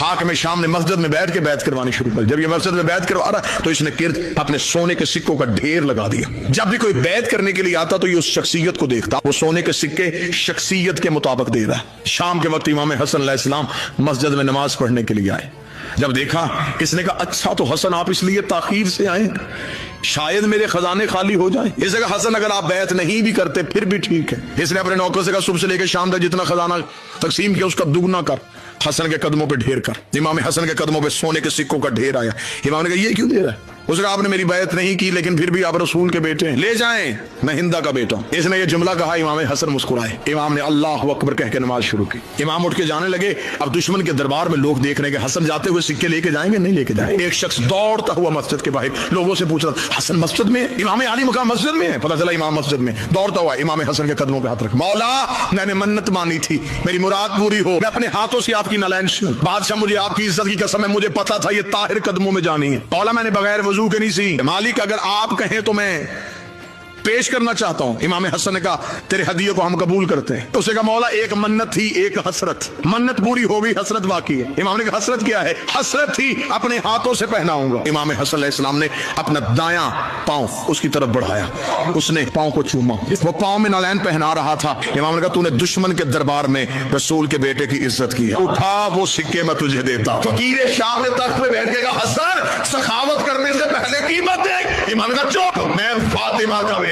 हाकिम शाम ने मस्जिद में बैठ के बैत करवानी शुरू कर। जब ये मस्जिद में बैत करवा रहा तो इसने किर्द अपने सोने के सिक्कों का ढेर लगा दिया। जब भी कोई बैत करने के लिए आता तो ये उस शख्सियत को देखता, वो सोने के सिक्के शख्सियत के मुताबिक दे रहा है। शाम के वक्त इमाम हसन अलैहिस्सलाम मस्जिद में नमाज पढ़ने के लिए आए। जब देखा, इसने कहा अच्छा तो हसन आप इसलिए ताखीर से आए, शायद मेरे खजाने खाली हो जाएं। इसने कहा हसन अगर आप बैत नहीं भी करते फिर भी ठीक है। इसने अपने नौकर से कहा सुबह से लेकर शाम तक जितना खजाना तकसीम किया उसका दुगना कर, हसन के कदमों पे ढेर कर। इमाम हसन के कदमों पे सोने के सिक्कों का ढेर आया। इमाम ने कहा ये क्यों दे रहा है? उसने कहा आपने मेरी बैत नहीं की लेकिन फिर भी आप रसूल के बेटे हैं, ले जाएं, मैं हिंदा का बेटा हूं। इसने ये जुमला कहा, इमाम हसन मुस्कुराए। इमाम ने अल्लाह अकबर कह के नमाज शुरू की। इमाम उठ के जाने लगे। अब दुश्मन के दरबार में लोग देख रहे हैं कि हसन जाते हुए सिक्के लेके जाएंगे नहीं लेके जाएंगे। एक शख्स दौड़ता हुआ मस्जिद के बाहर लोगों से पूछ रहा हसन मस्जिद में, इमाम आली मकाम मस्जिद में है। पता चला इमाम मस्जिद में। दौड़ता हुआ इमाम हसन के कदमों पे हाथ रख, मौला मैंने मन्नत मानी थी, मेरी मुराद पूरी हो, मैं अपने हाथों से आपकी नालैन सुन। बादशाह मुझे आपकी इज्जत की कसम है, मुझे पता था ये ताहिर कदमों में जानी है। मौला मैंने बगैर वजू के नहीं सी, मालिक अगर आप कहें तो मैं पेश करना चाहता हूं। इमाम हसन ने कहा तेरे हदिये को हम कबूल करते हैं। उसे कहा मौला एक मन्नत थी एक हसरत, मन्नत पूरी हो गई, हसरत बाकी है। इमाम ने कहा हसरत क्या है? हसरत थी अपने हाथों से पहनाऊंगा। इमाम हसन अलैहिस्सलाम ने अपना दायां पांव उसकी तरफ बढ़ाया, उसने पांव को चूमा, वो पांव में नालैन पहना रहा था। इमाम ने कहा तूने दुश्मन के दरबार में रसूल के बेटे की इज्जत की है, उठा वो सिक्के मैं तुझे देता। फकीर शाह ने तख्त पे बैठ के कहा हसन सखावत करने से पहले कीमत दे। इमाम ने कहा चुप, मैं फातिमा का बेटा।